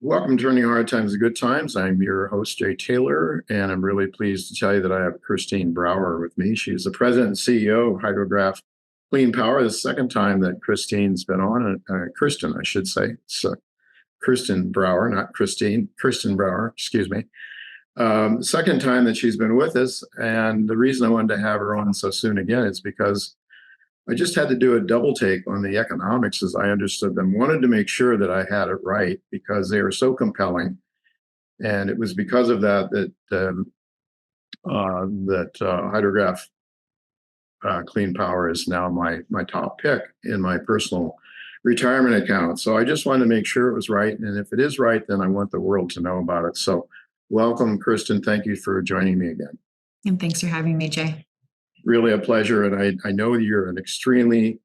Welcome to Turning Hard Times to Good Times. I'm your host, Jay Taylor, and I'm really pleased to tell you that I have Kjirstin Breuer with me. She's the president and CEO of HydroGraph Clean Power. The second time that Kjirstin's been on, Kjirstin, I should say. It's Kjirstin Breuer, not Christine, Kjirstin Breuer, excuse me. Second time that she's been with us. And the reason I wanted to have her on so soon again is because I just had to do a double take on the economics as I understood them. Wanted to make sure that I had it right because they were so compelling, and it was because of that HydroGraph Clean Power is now my top pick in my personal retirement account. So I just wanted to make sure it was right, and if it is right, then I want the world to know about it. So welcome, Kjirstin. Thank you for joining me again. And thanks for having me, Jay. Really a pleasure, and I know you're an extremely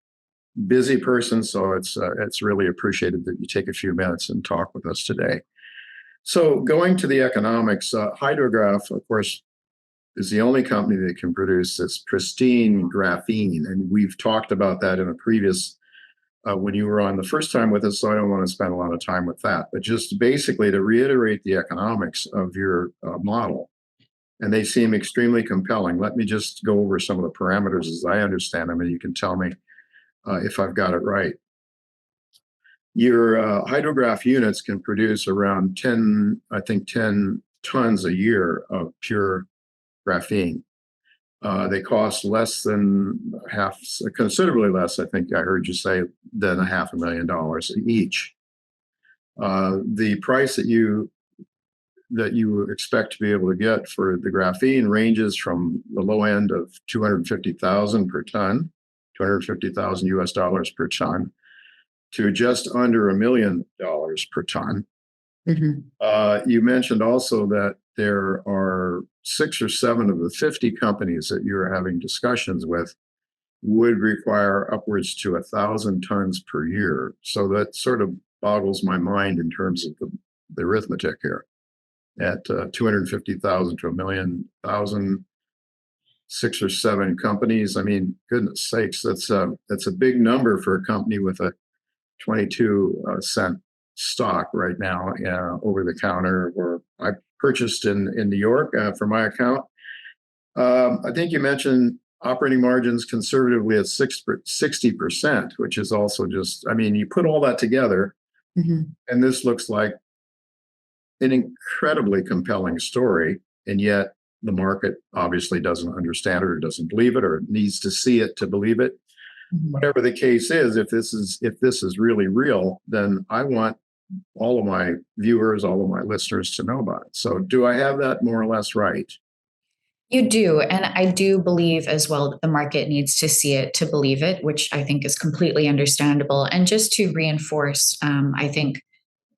busy person, so it's really appreciated that you take a few minutes and talk with us today. So going to the economics, HydroGraph, of course, is the only company that can produce this pristine graphene, and we've talked about that in a previous when you were on the first time with us, so I don't want to spend a lot of time with that, but just basically to reiterate the economics of your model. And they seem extremely compelling. Let me just go over some of the parameters as I understand them, and you can tell me if I've got it right. Your HydroGraph units can produce around 10 tons a year of pure graphene. They cost less than considerably less, I think I heard you say, than $500,000 each. The price that you expect to be able to get for the graphene ranges from the low end of 250,000 per ton, 250,000 US dollars per ton, to just under $1 million per ton. Mm-hmm. You mentioned also that there are 6 or 7 of the 50 companies that you're having discussions with would require upwards to 1,000 tons per year. So that sort of boggles my mind in terms of the arithmetic here. At 250,000 to 1 million, 6 or 7 companies. I mean, goodness sakes, that's a big number for a company with a 22-cent stock right now over the counter. Or I purchased in New York for my account. I think you mentioned operating margins conservatively at 60%, which is also just, I mean, you put all that together, mm-hmm. and this looks like an incredibly compelling story, and yet the market obviously doesn't understand it or doesn't believe it or needs to see it to believe it. Mm-hmm. Whatever the case is, if this is really real, then I want all of my viewers, all of my listeners to know about it. So do I have that more or less right? You do. And I do believe as well that the market needs to see it to believe it, which I think is completely understandable. And just to reinforce, I think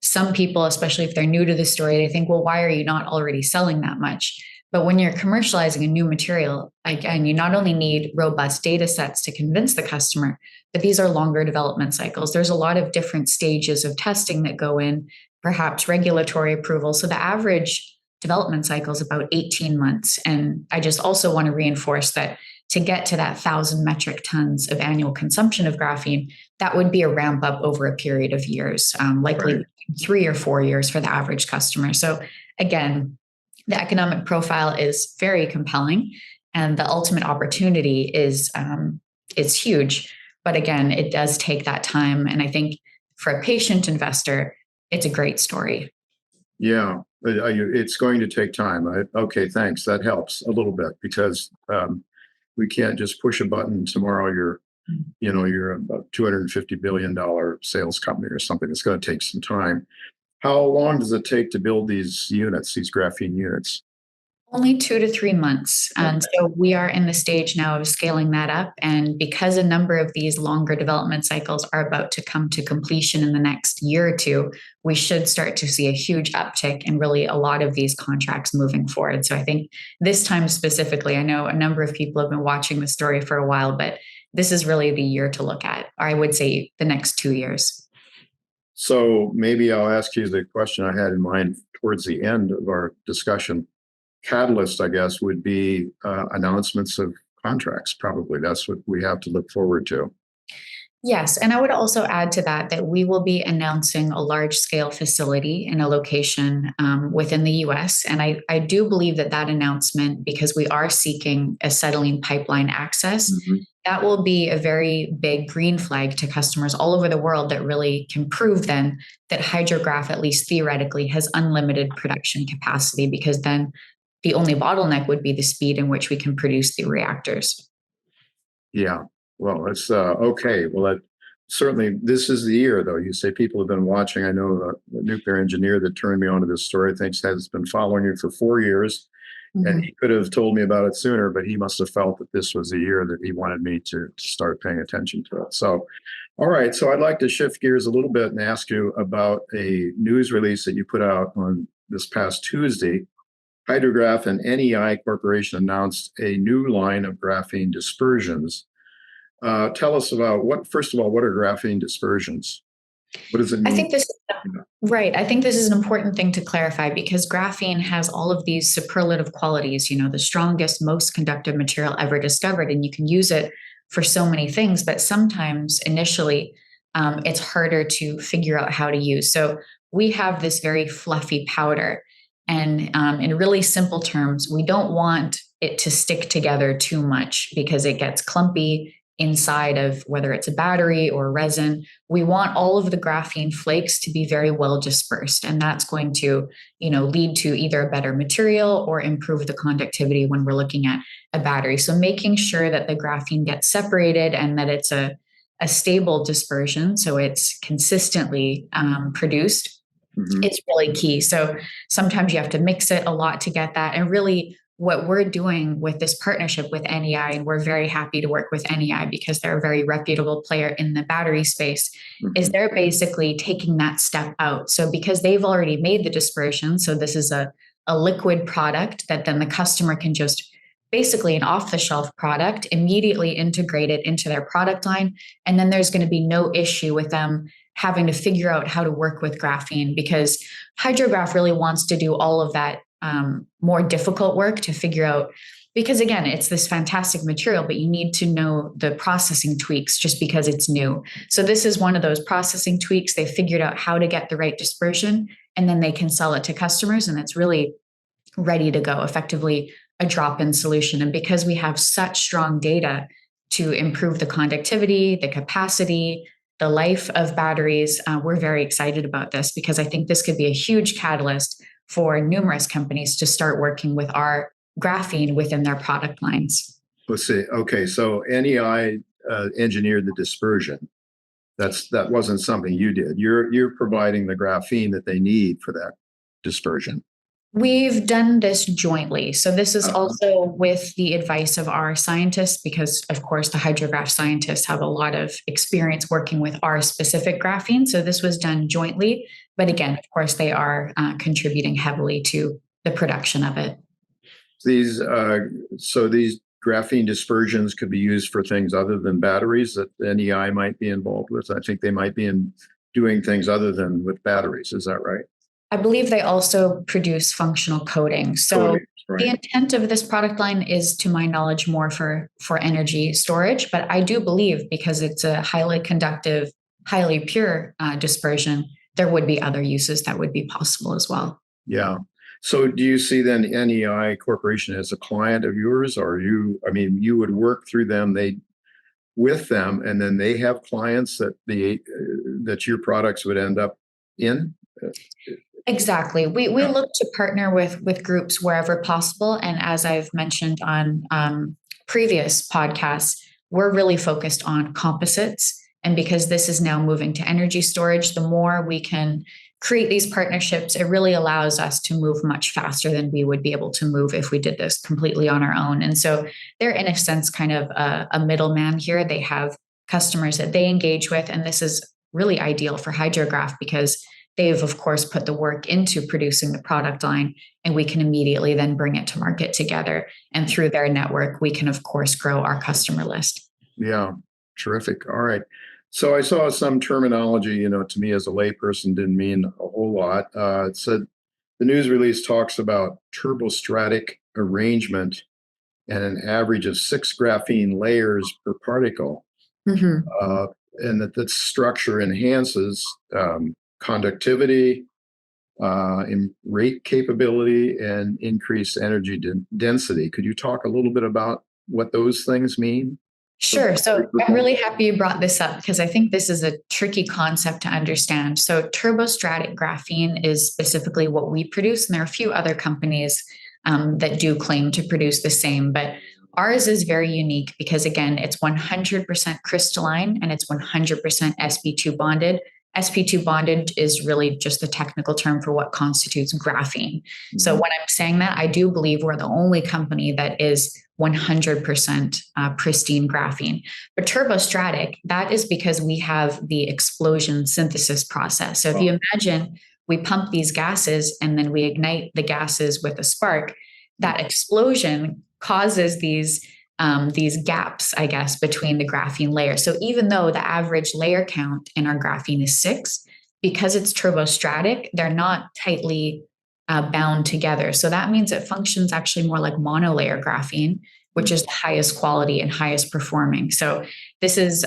some people, especially if they're new to the story, they think, well, why are you not already selling that much? But when you're commercializing a new material, again, you not only need robust data sets to convince the customer, but these are longer development cycles. There's a lot of different stages of testing that go in, perhaps regulatory approval. So the average development cycle is about 18 months. And I just also want to reinforce that to get to that 1,000 metric tons of annual consumption of graphene, that would be a ramp up over a period of years, likely right. 3 or 4 years for the average customer. So again, the economic profile is very compelling, and the ultimate opportunity is huge. But again, it does take that time. And I think for a patient investor, it's a great story. Yeah, it's going to take time. Okay, thanks. That helps a little bit because we can't just push a button tomorrow. You're a $250 billion sales company or something. It's going to take some time. How long does it take to build these units, these graphene units? Only 2 to 3 months. And so we are in the stage now of scaling that up. And because a number of these longer development cycles are about to come to completion in the next year or two, we should start to see a huge uptick in really a lot of these contracts moving forward. So I think this time specifically, I know a number of people have been watching the story for a while, but this is really the year to look at, or I would say the next 2 years. So maybe I'll ask you the question I had in mind towards the end of our discussion. Catalyst, I guess, would be announcements of contracts. Probably that's what we have to look forward to. Yes, and I would also add to that we will be announcing a large scale facility in a location within the US. And I do believe that announcement, because we are seeking acetylene pipeline access, that will be a very big green flag to customers all over the world that really can prove then that HydroGraph, at least theoretically, has unlimited production capacity, because then the only bottleneck would be the speed in which we can produce the reactors. Yeah. Well, that's okay. Well, that certainly, this is the year, though. You say people have been watching. I know the nuclear engineer that turned me onto this story thinks has been following you for 4 years, and he could have told me about it sooner, but he must have felt that this was the year that he wanted me to start paying attention to it. So, all right. So I'd like to shift gears a little bit and ask you about a news release that you put out on this past Tuesday. HydroGraph and NEI Corporation announced a new line of graphene dispersions. Tell us about first of all, what are graphene dispersions? What does it mean? I think this right. I think this is an important thing to clarify, because graphene has all of these superlative qualities, the strongest, most conductive material ever discovered, and you can use it for so many things, but sometimes initially it's harder to figure out how to use. So we have this very fluffy powder, and in really simple terms, we don't want it to stick together too much because it gets clumpy inside of whether it's a battery or resin. We want all of the graphene flakes to be very well dispersed, and that's going to lead to either a better material or improve the conductivity when we're looking at a battery. So making sure that the graphene gets separated and that it's a stable dispersion, so it's consistently produced, is really key. So sometimes you have to mix it a lot to get that. And really, what we're doing with this partnership with NEI, and we're very happy to work with NEI because they're a very reputable player in the battery space, is they're basically taking that step out. So because they've already made the dispersion, so this is a liquid product that then the customer can just basically an off-the-shelf product, immediately integrate it into their product line. And then there's going to be no issue with them having to figure out how to work with graphene, because HydroGraph really wants to do all of that more difficult work to figure out, because again, it's this fantastic material, but you need to know the processing tweaks just because it's new. So this is one of those processing tweaks. They figured out how to get the right dispersion, and then they can sell it to customers, and it's really ready to go, effectively a drop-in solution. And because we have such strong data to improve the conductivity, the capacity, the life of batteries, we're very excited about this, because I think this could be a huge catalyst for numerous companies to start working with our graphene within their product lines. Let's see. Okay, so NEI engineered the dispersion. That wasn't something you did. You're providing the graphene that they need for that dispersion. We've done this jointly. So this is also with the advice of our scientists, because of course the HydroGraph scientists have a lot of experience working with our specific graphene. So this was done jointly. But again, of course, they are contributing heavily to the production of it. These graphene dispersions could be used for things other than batteries that NEI might be involved with. I think they might be doing things other than with batteries. Is that right? I believe they also produce functional coating. So right. The intent of this product line is, to my knowledge, more for energy storage. But I do believe, because it's a highly conductive, highly pure dispersion, there would be other uses that would be possible as well. Yeah. So do you see then NEI Corporation as a client of yours, or you would work through them, with them, and then they have clients that your products would end up in? Exactly. We look to partner with groups wherever possible. And as I've mentioned on previous podcasts, we're really focused on composites. And because this is now moving to energy storage, the more we can create these partnerships, it really allows us to move much faster than we would be able to move if we did this completely on our own. And so they're, in a sense, kind of a middleman here. They have customers that they engage with. And this is really ideal for HydroGraph, because they've, of course, put the work into producing the product line, and we can immediately then bring it to market together. And through their network, we can, of course, grow our customer list. Yeah, terrific. All right. So I saw some terminology, to me as a layperson didn't mean a whole lot. It said the news release talks about turbostratic arrangement and an average of 6 graphene layers per particle. and that structure enhances conductivity, in rate capability, and increase energy density. Could you talk a little bit about what those things mean? Sure. So I'm really happy you brought this up because I think this is a tricky concept to understand. So turbostratic graphene is specifically what we produce, and there are a few other companies that do claim to produce the same, but ours is very unique because, again, it's 100% crystalline and it's 100% sp2 bonded. sp2 bonded is really just the technical term for what constitutes graphene. Mm-hmm. So when I'm saying that, I do believe we're the only company that is 100% pristine graphene. But turbostratic, that is because we have the explosion synthesis process. So if you imagine we pump these gases and then we ignite the gases with a spark, that explosion causes these gaps, I guess, between the graphene layers. So even though the average layer count in our graphene is 6, because it's turbostratic, they're not tightly bound together. So that means it functions actually more like monolayer graphene, which is the highest quality and highest performing. So this is,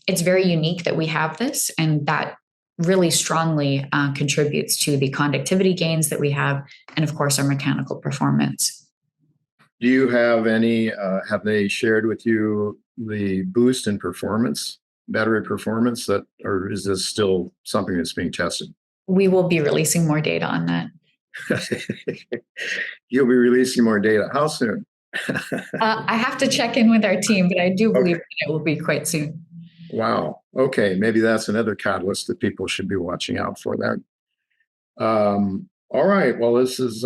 it's very unique that we have this, and that really strongly contributes to the conductivity gains that we have, and of course, our mechanical performance. Do you have any, have they shared with you the boost in performance, battery performance, or is this still something that's being tested? We will be releasing more data on that. You'll be releasing more data. How soon? I have to check in with our team, but I do believe that it will be quite soon. Wow. Okay. Maybe that's another catalyst that people should be watching out for that. All right. Well, this is,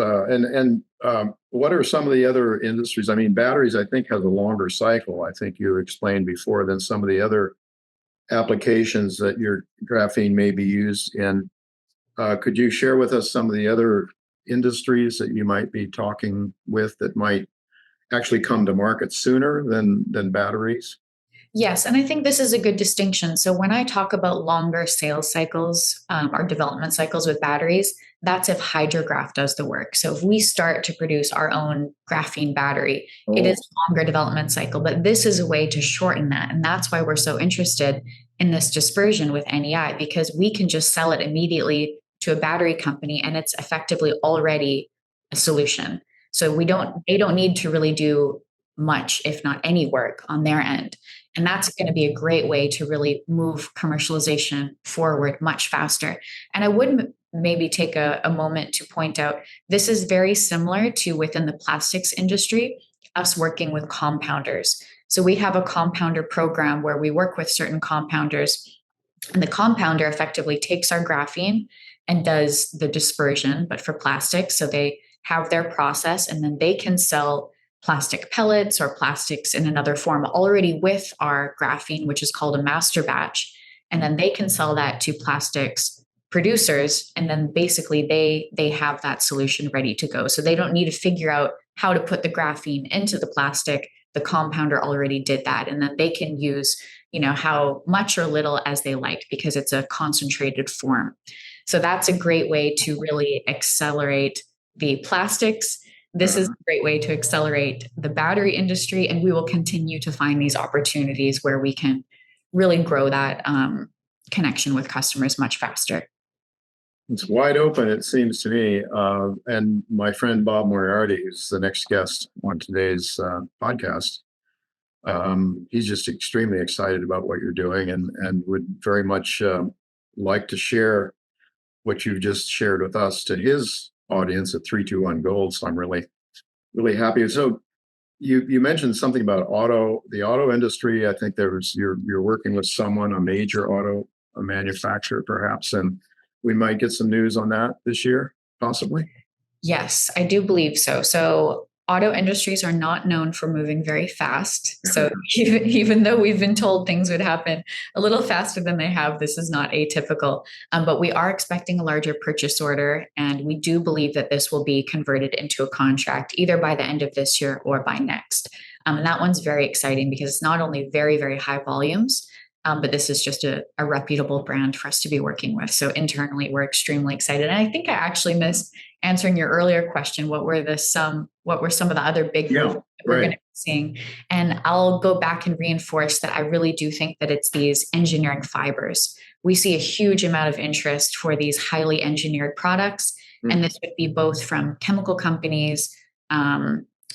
what are some of the other industries? I mean, batteries, I think, has a longer cycle. I think you explained before than some of the other applications that your graphene may be used in. Could you share with us some of the other industries that you might be talking with that might actually come to market sooner than batteries? Yes, and I think this is a good distinction. So when I talk about longer sales cycles or development cycles with batteries, that's if HydroGraph does the work. So if we start to produce our own graphene battery, it is a longer development cycle, but this is a way to shorten that. And that's why we're so interested in this dispersion with NEI, because we can just sell it immediately to a battery company and it's effectively already a solution. So they don't need to really do much, if not any work on their end. And that's going to be a great way to really move commercialization forward much faster. And I would maybe take a moment to point out, this is very similar to within the plastics industry, us working with compounders. So we have a compounder program where we work with certain compounders, and the compounder effectively takes our graphene and does the dispersion, but for plastics. So they have their process, and then they can sell plastic pellets or plastics in another form already with our graphene, which is called a master batch. And then they can sell that to plastics producers. And then basically they have that solution ready to go. So they don't need to figure out how to put the graphene into the plastic. The compounder already did that. And then they can use, how much or little as they like, because it's a concentrated form. So that's a great way to really accelerate the plastics. This is a great way to accelerate the battery industry, and we will continue to find these opportunities where we can really grow that connection with customers much faster. It's wide open, it seems to me. And my friend Bob Moriarty, who's the next guest on today's podcast, he's just extremely excited about what you're doing and would very much like to share what you've just shared with us to his audience at 321 Gold. So I'm really, really happy. So you mentioned something about the auto industry. I think you're working with a major auto manufacturer perhaps, and we might get some news on that this year, possibly. Yes, I do believe so. So auto industries are not known for moving very fast. So even though we've been told things would happen a little faster than they have, this is not atypical. But we are expecting a larger purchase order, and we do believe that this will be converted into a contract either by the end of this year or by next. And that one's very exciting because it's not only very, very high volumes, But this is just a reputable brand for us to be working with. So internally, we're extremely excited. And I think I actually missed answering your earlier question. What were some of the other big Yeah, movements that we're right. going to be seeing? And I'll go back and reinforce that I really do think that it's these engineering fibers. We see a huge amount of interest for these highly engineered products. And this would be both from chemical companies,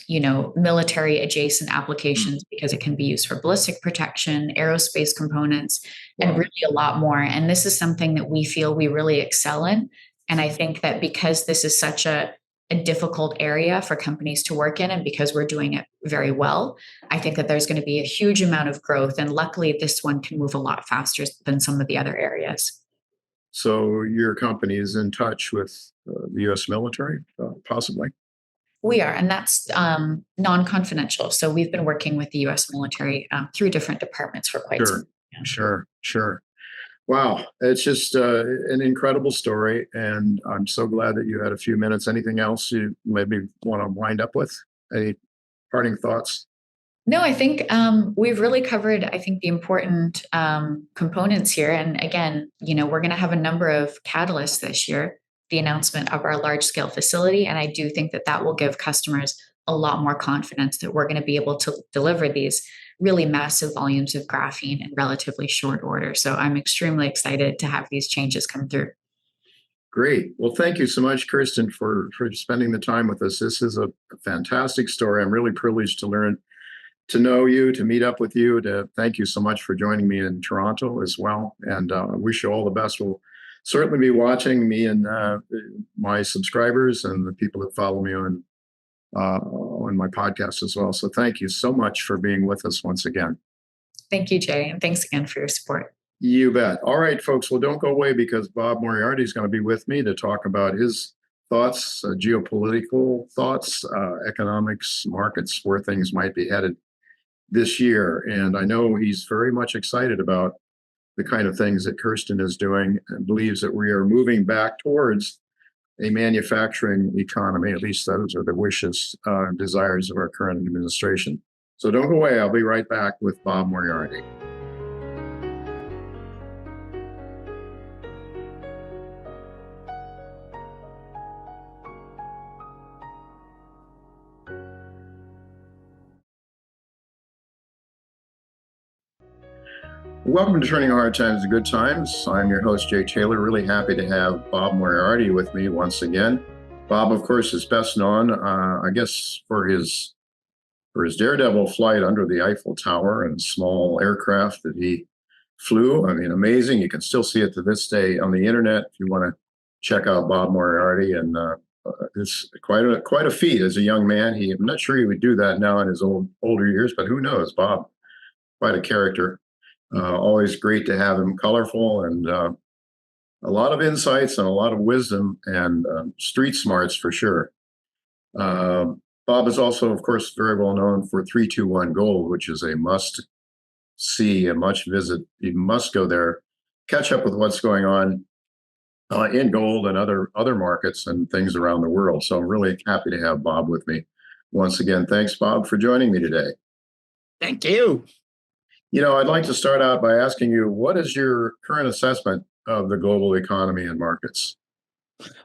military adjacent applications, because it can be used for ballistic protection, aerospace components, and really a lot more. And this is something that we feel we really excel in. And I think that because this is such a difficult area for companies to work in, and because we're doing it very well, I think that there's going to be a huge amount of growth. And luckily, this one can move a lot faster than some of the other areas. So your company is in touch with the U.S. military, possibly? We are, and that's non-confidential. So we've been working with the U.S. military through different departments for quite some time. Sure. Wow, it's just an incredible story, and I'm so glad that you had a few minutes. Anything else you maybe want to wind up with? Any parting thoughts? No, I think we've really covered, I think, the important components here. And again, we're going to have a number of catalysts this year, the announcement of our large scale facility. And I do think that that will give customers a lot more confidence that we're going to be able to deliver these really massive volumes of graphene in relatively short order. So I'm extremely excited to have these changes come through. Great. Well, thank you so much, Kjirstin, for spending the time with us. This is a fantastic story. I'm really privileged to know you, to meet up with you, to thank you so much for joining me in Toronto as well. And I wish you all the best. We'll certainly be watching, me and my subscribers and the people that follow me on my podcast as well. So thank you so much for being with us once again. Thank you, Jay. And thanks again for your support. You bet. All right, folks. Well, don't go away, because Bob Moriarty is going to be with me to talk about his thoughts, geopolitical thoughts, economics, markets, where things might be headed this year. And I know he's very much excited about the kind of things that Kjirstin is doing, and believes that we are moving back towards a manufacturing economy. At least those are the wishes and desires of our current administration. So don't go away. I'll be right back with Bob Moriarty. Welcome to Turning Hard Times to Good Times. I'm your host, Jay Taylor. Really happy to have Bob Moriarty with me once again. Bob, of course, is best known, I guess, for his daredevil flight under the Eiffel Tower and small aircraft that he flew. I mean, amazing. You can still see it to this day on the internet if you want to check out Bob Moriarty. And it's quite a feat as a young man. I'm not sure he would do that now in his older years, but who knows? Bob, quite a character. Always great to have him, colorful, and a lot of insights and a lot of wisdom and street smarts for sure. Bob is also, of course, very well known for 321 Gold, which is a must see, a must visit. You must go there, catch up with what's going on in gold and other markets and things around the world. So I'm really happy to have Bob with me once again. Thanks, Bob, for joining me today. Thank you. I'd like to start out by asking you, what is your current assessment of the global economy and markets?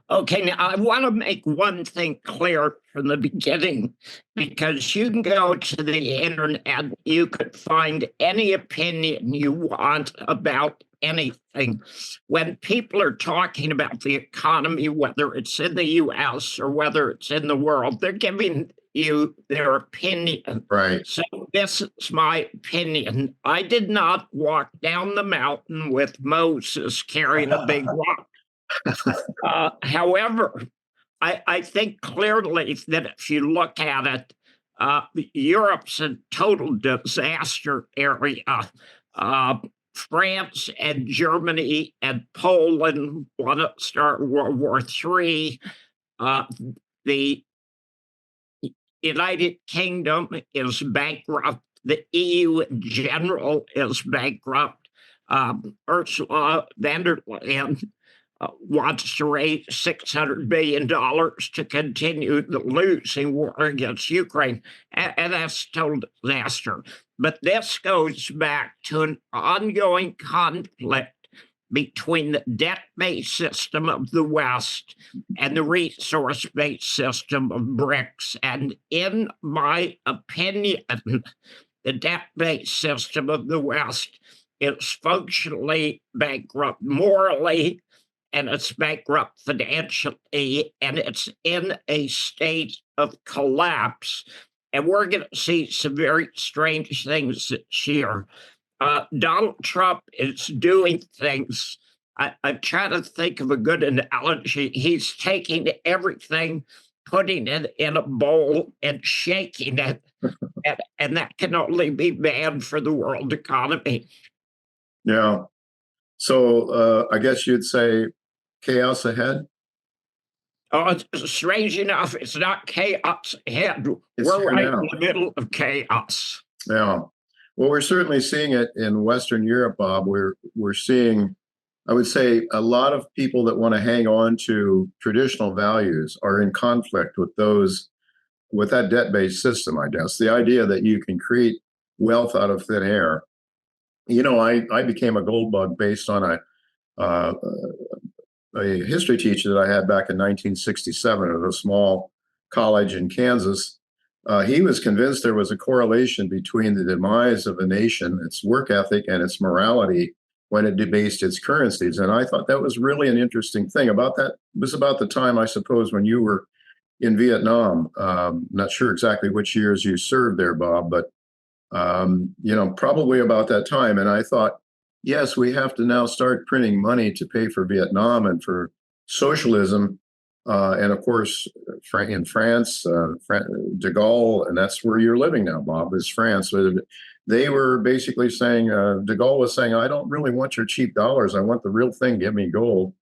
Okay, now I want to make one thing clear from the beginning, because you can go to the internet, you could find any opinion you want about anything. When people are talking about the economy, whether it's in the US or whether it's in the world, they're giving you their opinion. Right. So this is my opinion. I did not walk down the mountain with Moses carrying a big rock. However, I think clearly that if you look at it, Europe's a total disaster area. France and Germany and Poland want to start World War III. The United Kingdom is bankrupt. The EU in general is bankrupt. Ursula von der Leyen wants to raise $600 billion to continue the losing war against Ukraine. And that's total disaster. But this goes back to an ongoing conflict between the debt-based system of the West and the resource-based system of BRICS. And in my opinion, the debt-based system of the West is functionally bankrupt morally, and it's bankrupt financially, and it's in a state of collapse. And we're going to see some very strange things this year. Donald Trump is doing things. I'm trying to think of a good analogy. He's taking everything, putting it in a bowl and shaking it, and that can only be bad for the world economy. Yeah. So I guess you'd say chaos ahead? Oh, it's strange enough, it's not chaos ahead. It's We're here right now. in the middle of chaos. Yeah. Well, we're certainly seeing it in Western Europe, Bob. We're seeing, I would say, a lot of people that want to hang on to traditional values are in conflict with that debt-based system, I guess. The idea that you can create wealth out of thin air. You know, I became a gold bug based on a history teacher that I had back in 1967 at a small college in Kansas. He was convinced there was a correlation between the demise of a nation, its work ethic, and its morality when it debased its currencies. And I thought that was really an interesting thing. About that, it was about the time, I suppose, when you were in Vietnam. Not sure exactly which years you served there, Bob, but probably about that time. And I thought, yes, we have to now start printing money to pay for Vietnam and for socialism. And of course, in France, de Gaulle, and that's where you're living now, Bob, is France. They were basically saying, de Gaulle was saying, I don't really want your cheap dollars. I want the real thing. Give me gold.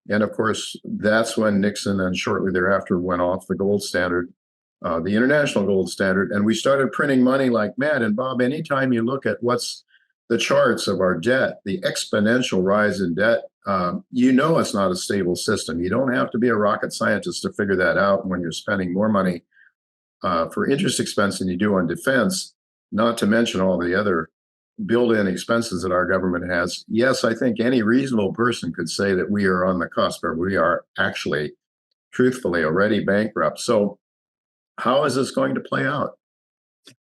And of course, that's when Nixon and shortly thereafter went off the gold standard, the international gold standard. And we started printing money like mad. And Bob, anytime you look at what's the charts of our debt, the exponential rise in debt, it's not a stable system. You don't have to be a rocket scientist to figure that out when you're spending more money for interest expense than you do on defense, not to mention all the other built-in expenses that our government has. Yes, I think any reasonable person could say that we are on the cusp, or we are actually, truthfully, already bankrupt. So how is this going to play out?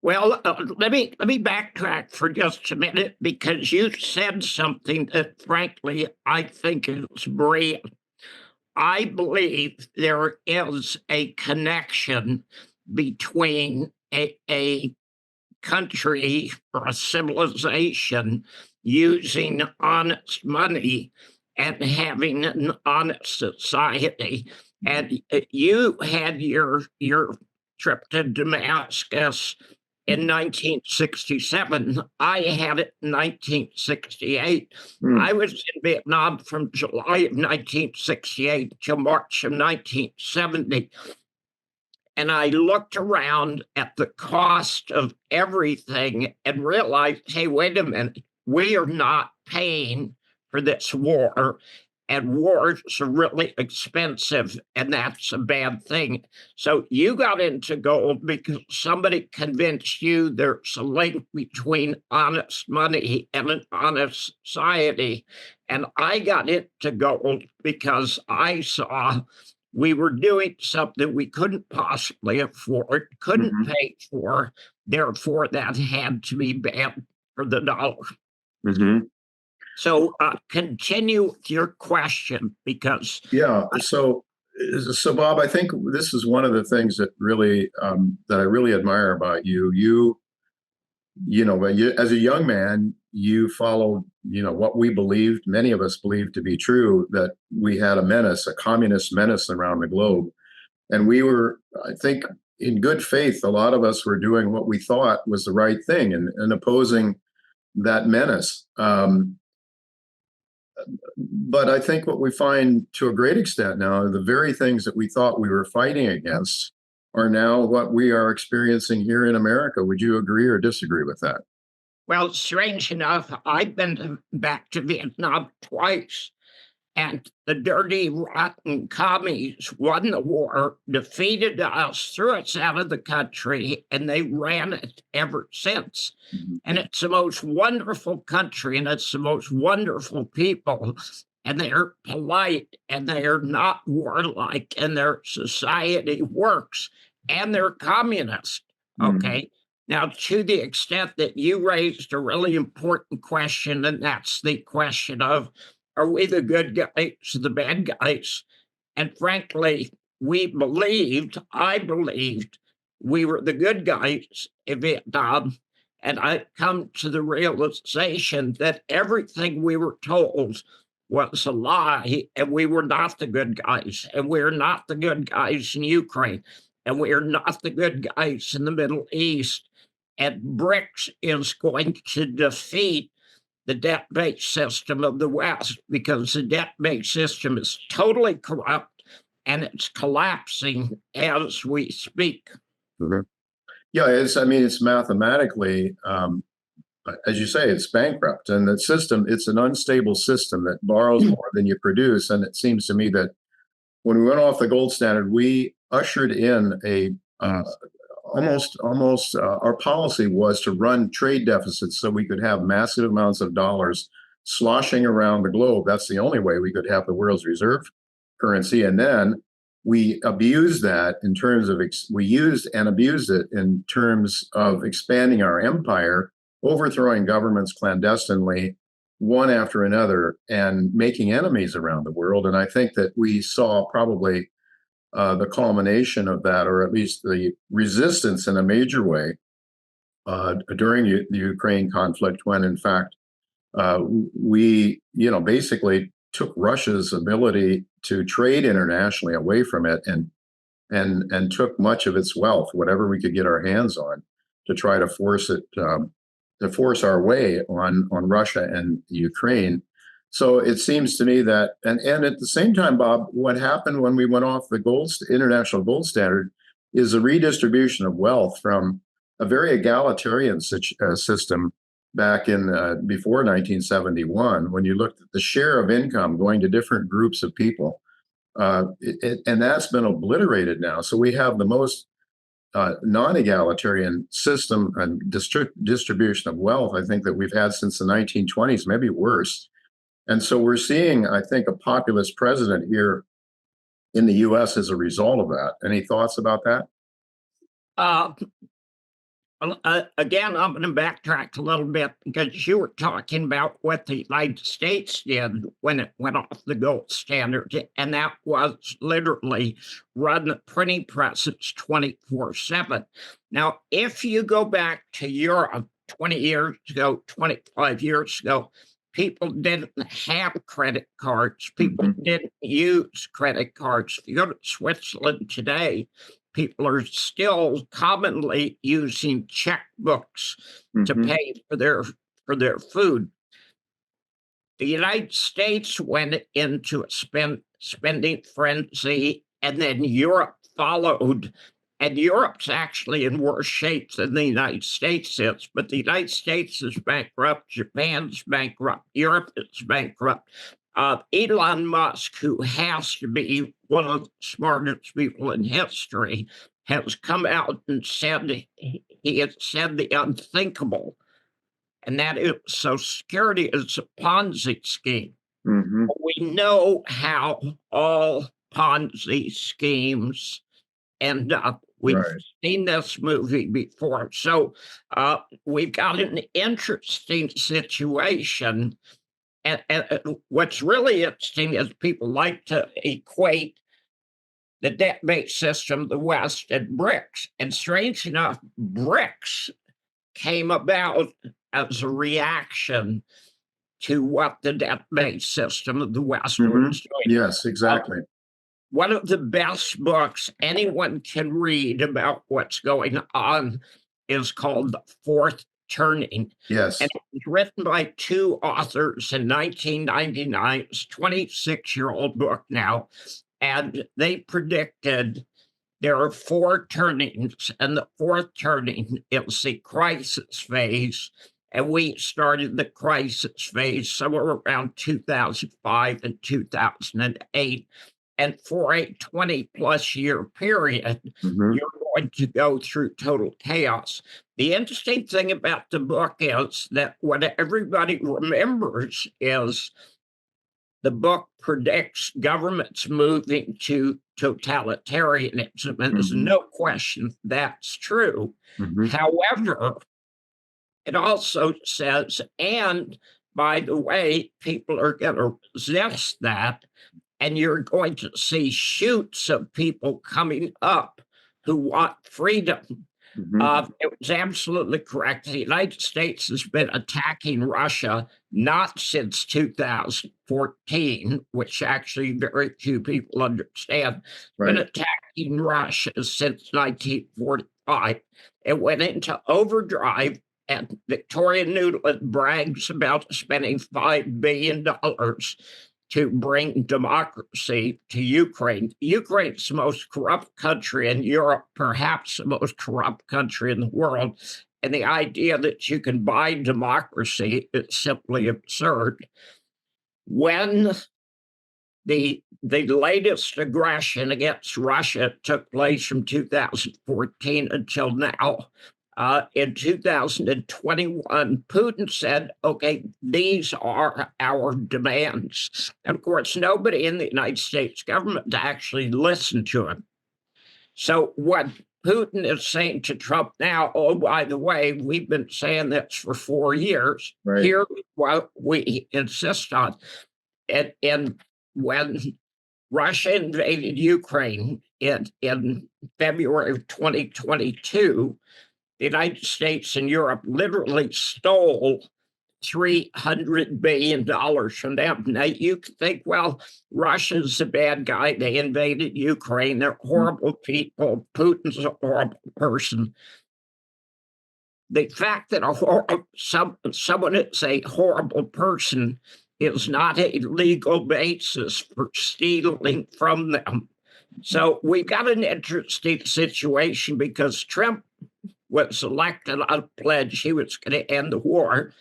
Well, let me backtrack for just a minute, because you said something that, frankly, I think is brilliant. I believe there is a connection between a country or a civilization using honest money and having an honest society. And you had your trip to Damascus in 1967. I had it in 1968. I was in Vietnam from July of 1968 to March of 1970. And I looked around at the cost of everything and realized, hey, wait a minute, we are not paying for this war. And wars are really expensive, and that's a bad thing. So you got into gold because somebody convinced you there's a link between honest money and an honest society. And I got into gold because I saw we were doing something we couldn't possibly afford, couldn't pay for. Therefore, that had to be bad for the dollar. So continue with your question, because So Bob, I think this is one of the things that really that I really admire about you. As a young man, you followed what we believed, many of us believed to be true, that we had a communist menace around the globe, and we were, I think, in good faith, a lot of us were doing what we thought was the right thing and opposing that menace. But I think what we find to a great extent now are the very things that we thought we were fighting against are now what we are experiencing here in America. Would you agree or disagree with that? Well, strange enough, I've been back to Vietnam twice. And the dirty, rotten commies won the war, defeated us, threw us out of the country, and they ran it ever since. And it's the most wonderful country, and it's the most wonderful people. And they're polite, and they're not warlike, and their society works, and they're communist. Okay. Now, to the extent that you raised a really important question, and that's the question of, are we the good guys, the bad guys? And frankly, I believed we were the good guys in Vietnam. And I come to the realization that everything we were told was a lie, and we were not the good guys. And we're not the good guys in Ukraine. And we are not the good guys in the Middle East. And BRICS is going to defeat the debt-based system of the West, because the debt-based system is totally corrupt and it's collapsing as we speak. Yeah, it's mathematically, as you say, it's bankrupt, and the system, it's an unstable system that borrows more than you produce. And it seems to me that when we went off the gold standard, we ushered in a almost our policy was to run trade deficits so we could have massive amounts of dollars sloshing around the globe. That's the only way we could have the world's reserve currency. And then we abused that in terms of, we used and abused it in terms of expanding our empire, overthrowing governments clandestinely, one after another, and making enemies around the world. And I think that we saw probably the culmination of that, or at least the resistance in a major way during the Ukraine conflict, when in fact we, basically took Russia's ability to trade internationally away from it, and took much of its wealth, whatever we could get our hands on, to try to force it, to force our way on Russia and Ukraine. So it seems to me that, and at the same time, Bob, what happened when we went off the international gold standard is a redistribution of wealth from a very egalitarian system back in before 1971, when you looked at the share of income going to different groups of people, and that's been obliterated now. So we have the most non-egalitarian system and distribution of wealth, I think, that we've had since the 1920s, maybe worse. And so we're seeing, I think, a populist president here in the U.S. as a result of that. Any thoughts about that? Again, I'm going to backtrack a little bit, because you were talking about what the United States did when it went off the gold standard, and that was literally run the printing presses 24/7. Now, if you go back to Europe 20 years ago, 25 years ago, people didn't have credit cards. People didn't use credit cards. If you go to Switzerland today, people are still commonly using checkbooks to pay for their food. The United States went into a spending frenzy, and then Europe followed. And Europe's actually in worse shape than the United States is. But the United States is bankrupt. Japan's bankrupt. Europe is bankrupt. Elon Musk, who has to be one of the smartest people in history, has come out and said, he has said the unthinkable. And that is, Social Security is a Ponzi scheme. We know how all Ponzi schemes end up. We've seen this movie before. So we've got an interesting situation. And what's really interesting is people like to equate the debt-based system of the West and BRICS. And strange enough, BRICS came about as a reaction to what the debt-based system of the West was doing. Yes, exactly. One of the best books anyone can read about what's going on is called The Fourth Turning. Yes. And it was written by two authors in 1999. It's a 26-year-old book now. And they predicted there are four turnings, and the fourth turning is the crisis phase. and we started the crisis phase somewhere around 2005 and 2008. And for a 20-plus year period, you're going to go through total chaos. The interesting thing about the book is that what everybody remembers is the book predicts governments moving to totalitarianism, and there's no question that's true. However, it also says, and by the way, people are going to resist that, and you're going to see shoots of people coming up who want freedom. It was absolutely correct. The United States has been attacking Russia not since 2014, which actually very few people understand. Been attacking Russia since 1945. It went into overdrive, and Victoria Nuland brags about spending $5 billion to bring democracy to Ukraine. Ukraine's the most corrupt country in Europe, perhaps the most corrupt country in the world. And the idea that you can buy democracy is simply absurd. When the latest aggression against Russia took place from 2014 until now, in 2021, Putin said, okay, these are our demands. And of course, nobody in the United States government actually listened to him. So what Putin is saying to Trump now, oh, by the way, we've been saying this for 4 years. Here, what we insist on. And when Russia invaded Ukraine in February of 2022, the United States and Europe literally stole $300 billion from them. Now, you could think, well, Russia's a bad guy. They invaded Ukraine. They're horrible people. Putin's a horrible person. The fact that someone is a horrible person is not a legal basis for stealing from them. So we've got an interesting situation because Trump was elected on a pledge he was going to end the war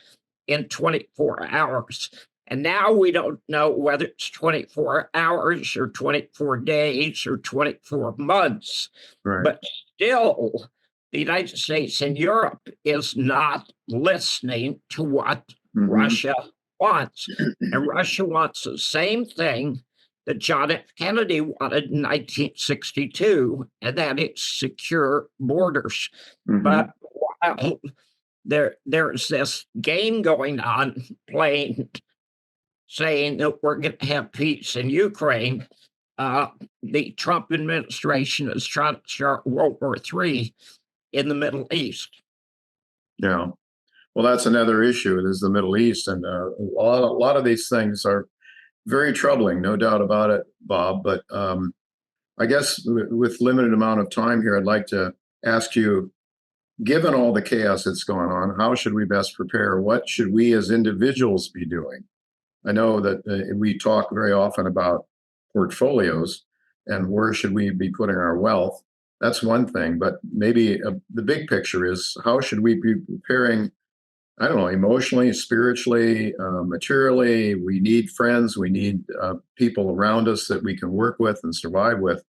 in 24 hours. And now we don't know whether it's 24 hours or 24 days or 24 months. But still, the United States and Europe is not listening to what Russia wants. And Russia wants the same thing that John F. Kennedy wanted in 1962, and that is secure borders. But while there's this game going on saying that we're going to have peace in Ukraine, the Trump administration is trying to start World War III in the Middle East. Yeah. Well, that's another issue. It is the Middle East. And a lot of these things are very troubling, no doubt about it, Bob. But I guess with limited amount of time here, I'd like to ask you, given all the chaos that's going on, how should we best prepare? What should we as individuals be doing? I know that we talk very often about portfolios and where should we be putting our wealth. That's one thing, but maybe the big picture is how should we be preparing, I don't know, emotionally, spiritually, materially. We need friends. We need people around us that we can work with and survive with.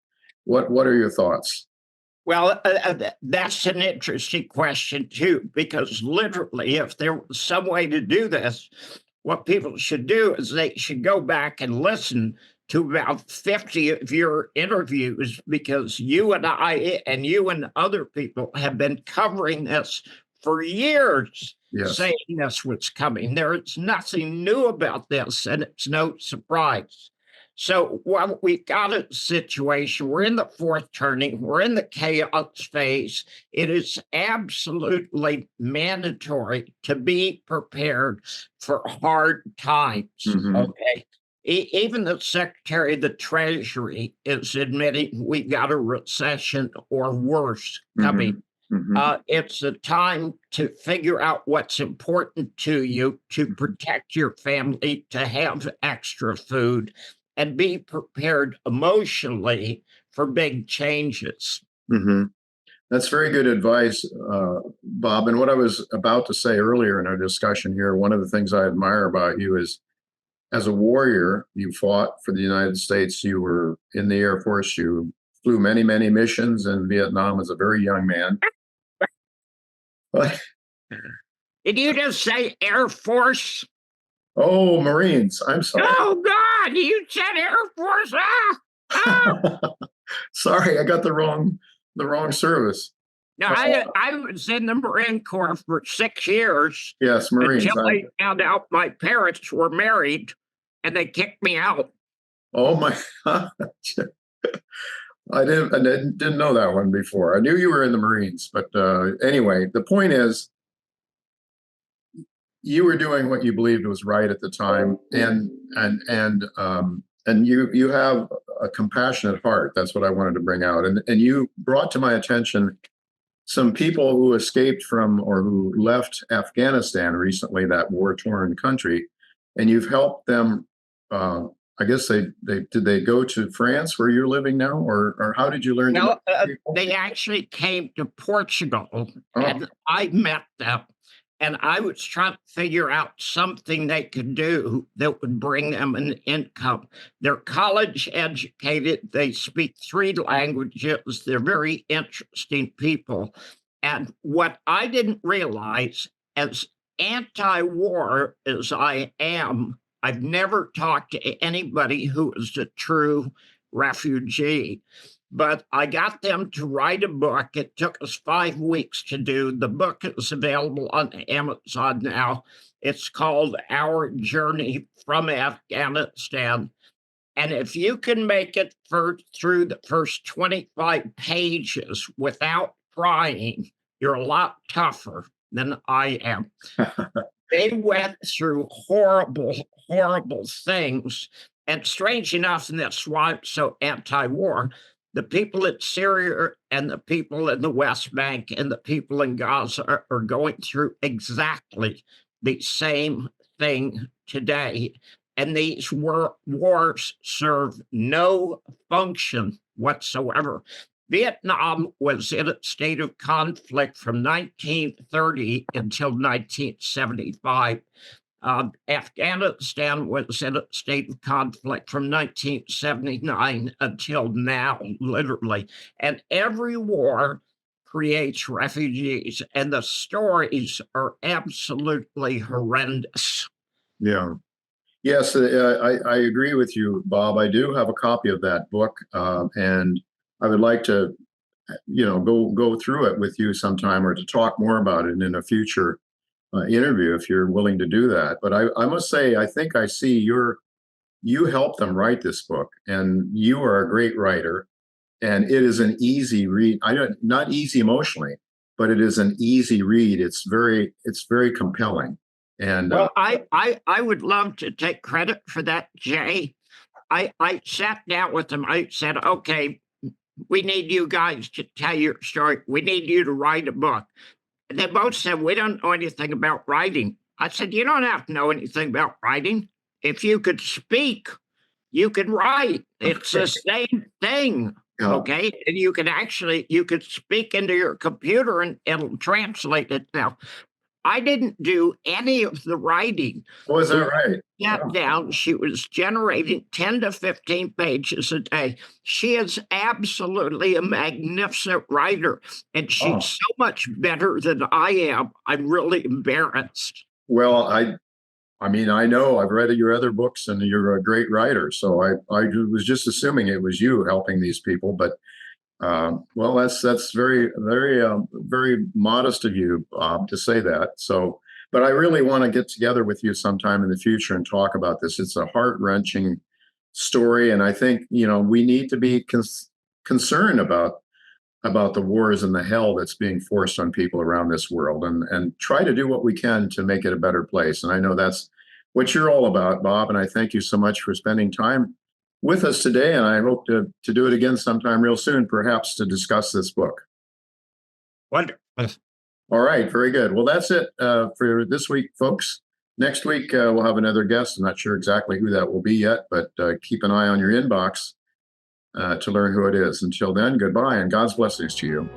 What are your thoughts? Well, that's an interesting question, too, because literally, if there was some way to do this, what people should do is they should go back and listen to about 50 of your interviews, because you and I and you and other people have been covering this for years. Saying this was coming. There is nothing new about this, and it's no surprise. So while we've got a situation, we're in the fourth turning, we're in the chaos phase, it is absolutely mandatory to be prepared for hard times, okay? Even the Secretary of the Treasury is admitting we got a recession or worse coming. It's a time to figure out what's important to you, to protect your family, to have extra food, and be prepared emotionally for big changes. That's very good advice, Bob. And what I was about to say earlier in our discussion here, one of the things I admire about you is as a warrior, you fought for the United States. You were in the Air Force. You flew many, many missions in Vietnam as a very young man. But, Did you just say Air Force? oh, Marines. I'm sorry. Oh, God, you said Air Force. Sorry, I got the wrong service. No, I was in the Marine Corps for 6 years. Yes, Marines. Until I found out my parents were married and they kicked me out. Oh my God. I didn't know that one before. I knew you were in the Marines, but anyway, the point is you were doing what you believed was right at the time, and you have a compassionate heart. That's what I wanted to bring out. And you brought to my attention some people who escaped from or who left Afghanistan recently, that war-torn country, and you've helped them. I guess did they go to France where you're living now, or how did you learn? No, they actually came to Portugal, and I met them. And I was trying to figure out something they could do that would bring them an income. They're college educated. They speak 3 languages. They're very interesting people. And what I didn't realize, as anti-war as I am, I've never talked to anybody who is a true refugee. But I got them to write a book. It took us 5 weeks to do. The book is available on Amazon now. It's called Our Journey from Afghanistan. And if you can make it through the first 25 pages without crying, you're a lot tougher than I am. They went through horrible, horrible things. And strange enough, and that's why I'm so anti-war, the people in Syria and the people in the West Bank and the people in Gaza are going through exactly the same thing today. And these wars serve no function whatsoever. Vietnam was in a state of conflict from 1930 until 1975. Afghanistan was in a state of conflict from 1979 until now, literally. And every war creates refugees, and the stories are absolutely horrendous. Yeah. Yes, I agree with you, Bob. I do have a copy of that book, and I would like to, go through it with you sometime, or to talk more about it in a future interview if you're willing to do that. But I must say, I think I see you helped them write this book, and you are a great writer, and it is an easy read. Not easy emotionally, but it is an easy read. It's very compelling. And well, I would love to take credit for that, Jay. I sat down with them. I said, okay, we need you guys to tell your story. We need you to write a book. And they both said, we don't know anything about writing. I said, you don't have to know anything about writing. If you could speak, you can write. It's the same thing. Yeah. Okay. And you could speak into your computer and it'll translate it now. I didn't do any of the writing. Oh, is that right? Sat down. She was generating 10 to 15 pages a day. She is absolutely a magnificent writer, and she's so much better than I am. I'm really embarrassed. Well, I mean, I know I've read your other books, and you're a great writer. So I was just assuming it was you helping these people, but well, that's very, very, very modest of you, Bob, to say that. So, but I really want to get together with you sometime in the future and talk about this. It's a heart-wrenching story, and I think we need to be concerned about the wars and the hell that's being forced on people around this world, and try to do what we can to make it a better place. And I know that's what you're all about, Bob. And I thank you so much for spending time with us today, and I hope to do it again sometime real soon, perhaps to discuss this book. Wonderful. All right, very good. Well, that's it for this week, folks. Next week, we'll have another guest. I'm not sure exactly who that will be yet, but keep an eye on your inbox to learn who it is. Until then, goodbye, and God's blessings to you.